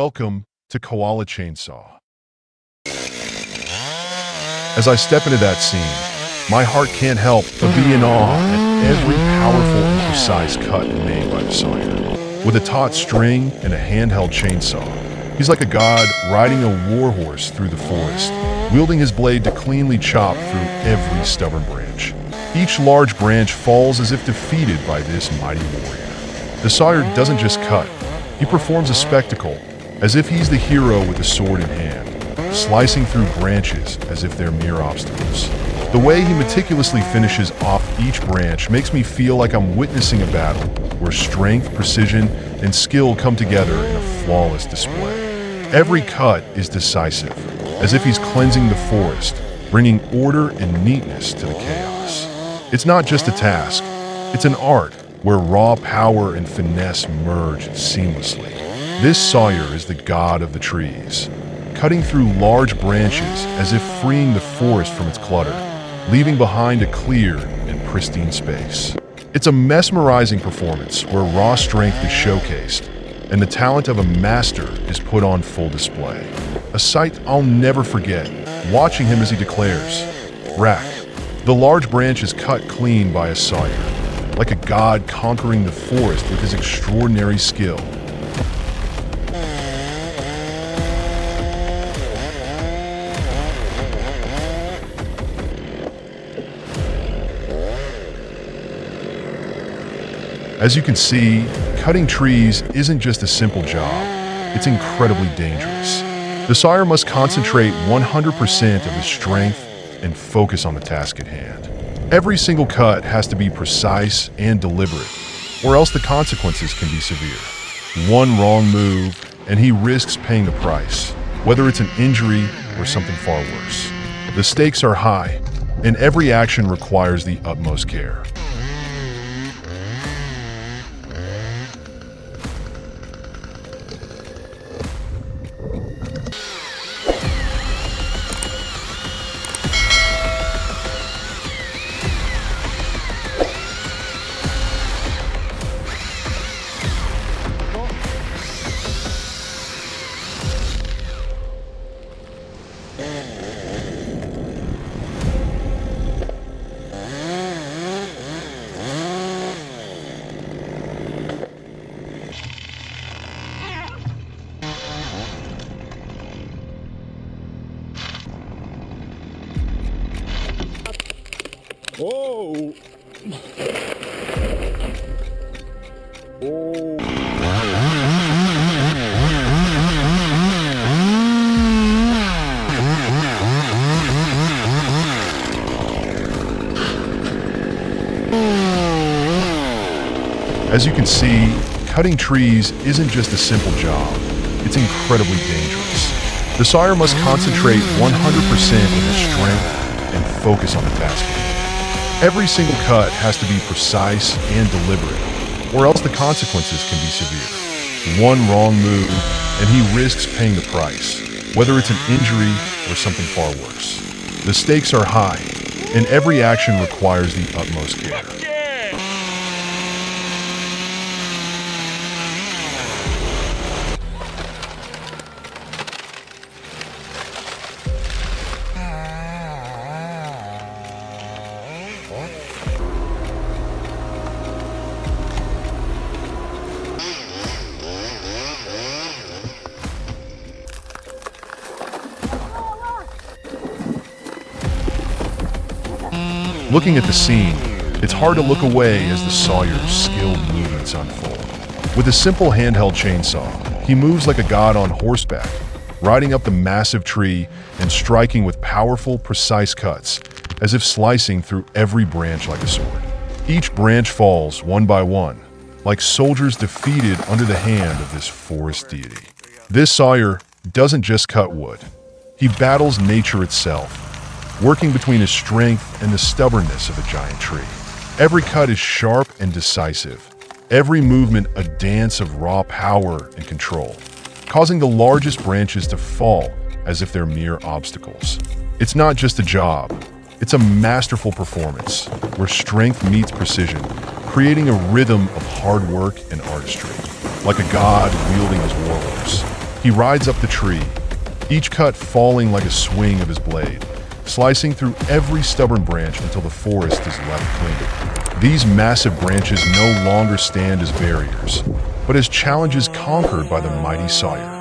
Welcome to Koala Chainsaw. As I step into that scene, my heart can't help but be in awe at every powerful and precise cut made by the sawyer. With a taut string and a handheld chainsaw, he's like a god riding a warhorse through the forest, wielding his blade to cleanly chop through every stubborn branch. Each large branch falls as if defeated by this mighty warrior. The sawyer doesn't just cut, he performs a spectacle, as if he's the hero with the sword in hand, slicing through branches as if they're mere obstacles. The way he meticulously finishes off each branch makes me feel like I'm witnessing a battle where strength, precision, and skill come together in a flawless display. Every cut is decisive, as if he's cleansing the forest, bringing order and neatness to the chaos. It's not just a task, it's an art where raw power and finesse merge seamlessly. This sawyer is the god of the trees, cutting through large branches as if freeing the forest from its clutter, leaving behind a clear and pristine space. It's a mesmerizing performance where raw strength is showcased and the talent of a master is put on full display. A sight I'll never forget, watching him as he declares, "Rack." The large branch is cut clean by a sawyer, like a god conquering the forest with his extraordinary skill. As you can see, cutting trees isn't just a simple job, it's incredibly dangerous. The sawyer must concentrate 100% of his strength and focus on the task at hand. Every single cut has to be precise and deliberate, or else the consequences can be severe. One wrong move, and he risks paying the price, whether it's an injury or something far worse. The stakes are high, and every action requires the utmost care. Oh! Oh! As you can see, cutting trees isn't just a simple job, it's incredibly dangerous. The sawyer must concentrate 100% of his strength and focus on the task at hand. Every single cut has to be precise and deliberate, or else the consequences can be severe. One wrong move, and he risks paying the price, whether it's an injury or something far worse. The stakes are high, and every action requires the utmost care. Looking at the scene, it's hard to look away as the sawyer's skilled movements unfold. With a simple handheld chainsaw, he moves like a god on horseback, riding up the massive tree and striking with powerful, precise cuts, as if slicing through every branch like a sword. Each branch falls one by one, like soldiers defeated under the hand of this forest deity. This sawyer doesn't just cut wood, he battles nature itself, working between his strength and the stubbornness of a giant tree. Every cut is sharp and decisive, every movement a dance of raw power and control, causing the largest branches to fall as if they're mere obstacles. It's not just a job, it's a masterful performance where strength meets precision, creating a rhythm of hard work and artistry. Like a god wielding his warhorse, He rides up the tree, each cut falling like a swing of his blade, slicing through every stubborn branch until the forest is left clean. These massive branches no longer stand as barriers, but as challenges conquered by the mighty sawyer.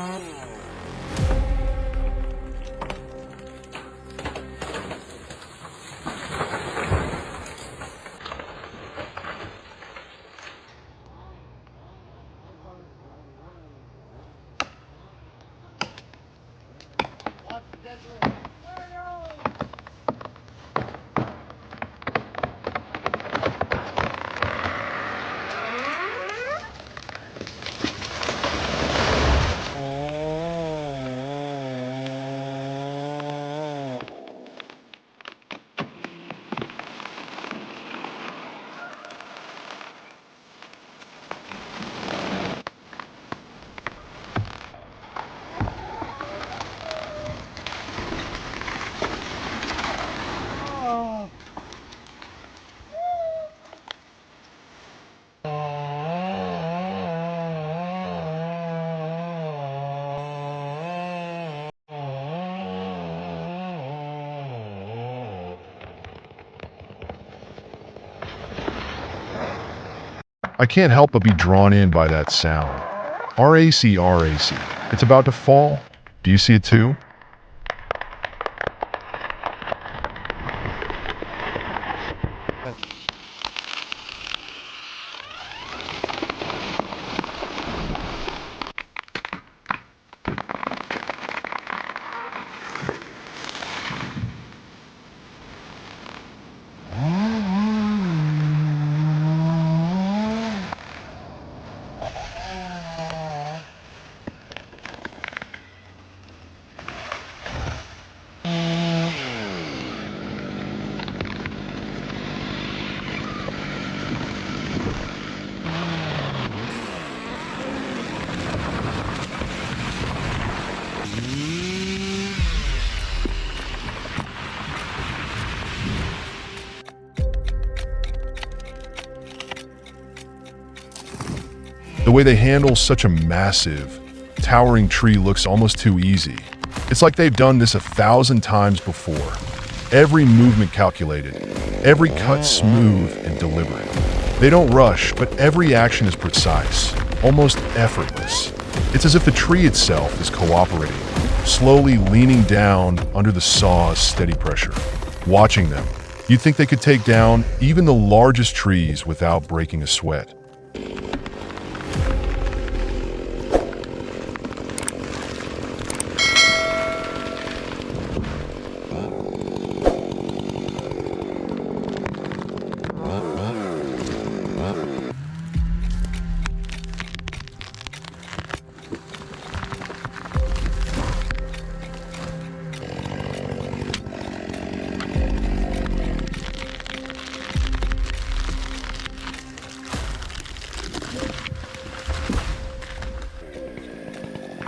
I can't help but be drawn in by that sound. RAC, RAC. It's about to fall. Do you see it too? The way they handle such a massive, towering tree looks almost too easy. It's like they've done this 1,000 times before. Every movement calculated, every cut smooth and deliberate. They don't rush, but every action is precise, almost effortless. It's as if the tree itself is cooperating, slowly leaning down under the saw's steady pressure. Watching them, you'd think they could take down even the largest trees without breaking a sweat.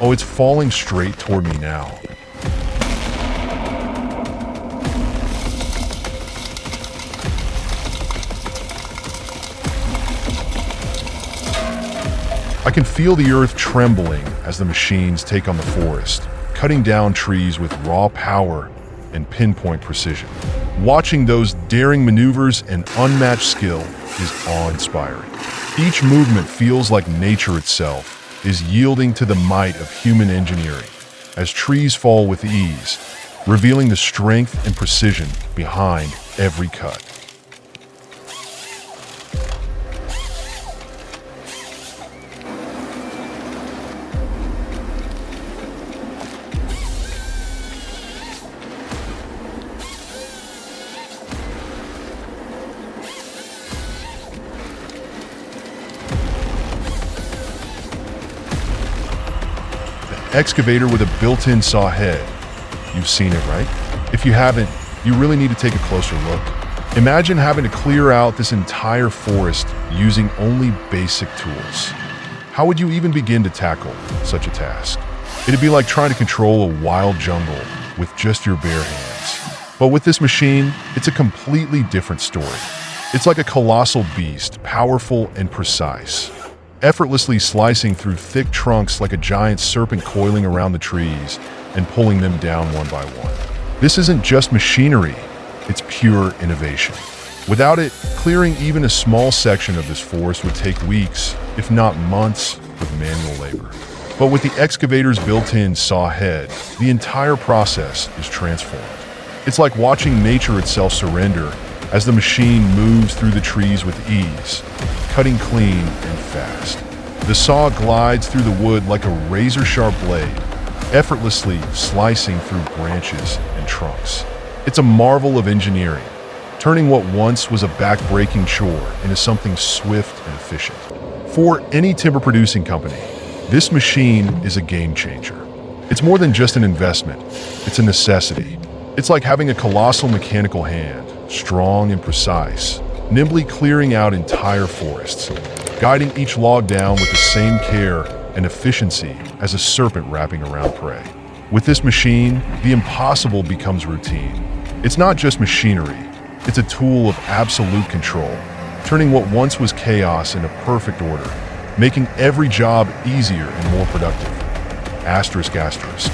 Oh, it's falling straight toward me now. I can feel the earth trembling as the machines take on the forest, cutting down trees with raw power and pinpoint precision. Watching those daring maneuvers and unmatched skill is awe-inspiring. Each movement feels like nature itself is yielding to the might of human engineering as trees fall with ease, revealing the strength and precision behind every cut. Excavator with a built-in saw head. You've seen it, right? If you haven't, you really need to take a closer look. Imagine having to clear out this entire forest using only basic tools. How would you even begin to tackle such a task? It'd be like trying to control a wild jungle with just your bare hands. But with this machine, it's a completely different story. It's like a colossal beast, powerful and precise. effortlessly slicing through thick trunks like a giant serpent coiling around the trees and pulling them down one by one. This isn't just machinery, it's pure innovation. Without it, clearing even a small section of this forest would take weeks, if not months, of manual labor. But with the excavator's built-in saw head, the entire process is transformed. It's like watching nature itself surrender as the machine moves through the trees with ease, cutting clean and fast. The saw glides through the wood like a razor-sharp blade, effortlessly slicing through branches and trunks. It's a marvel of engineering, turning what once was a back-breaking chore into something swift and efficient. For any timber-producing company, this machine is a game changer. It's more than just an investment, it's a necessity. It's like having a colossal mechanical hand, strong and precise, nimbly clearing out entire forests, guiding each log down with the same care and efficiency as a serpent wrapping around prey. With this machine, the impossible becomes routine. It's not just machinery, it's a tool of absolute control, turning what once was chaos into perfect order, making every job easier and more productive. Asterisk, asterisk.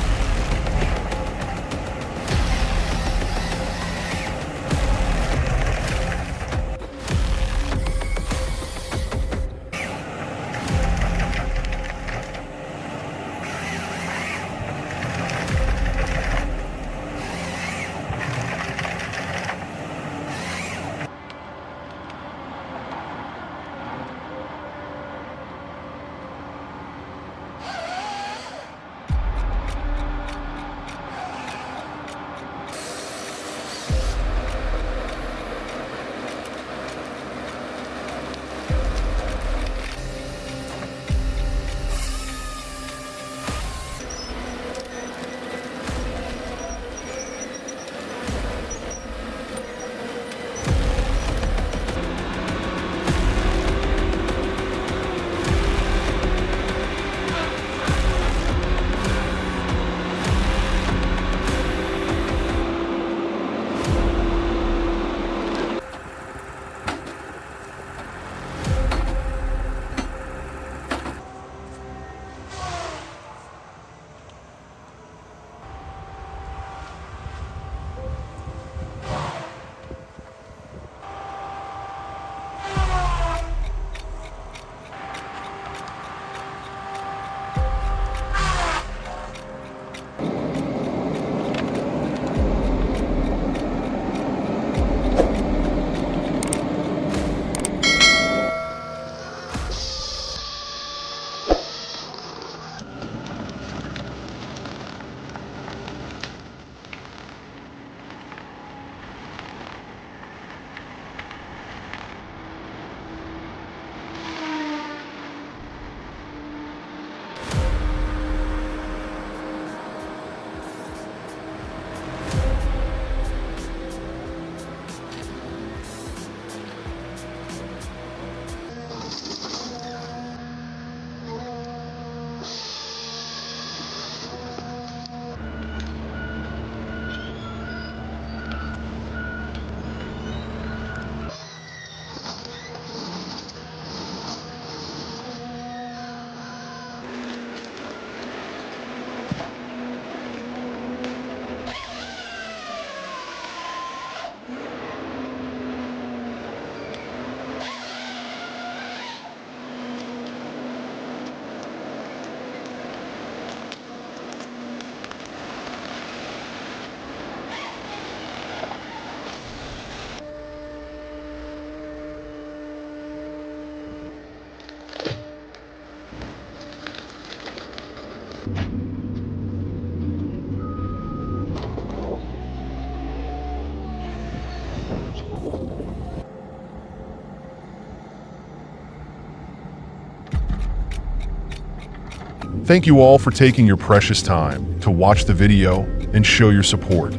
Thank you all for taking your precious time to watch the video and show your support.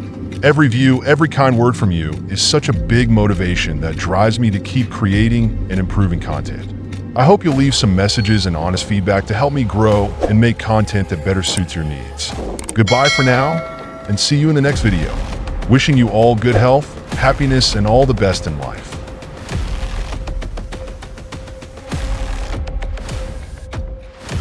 Every view, every kind word from you is such a big motivation that drives me to keep creating and improving content. I hope you'll leave some messages and honest feedback to help me grow and make content that better suits your needs. Goodbye for now, and see you in the next video. Wishing you all good health, happiness, and all the best in life.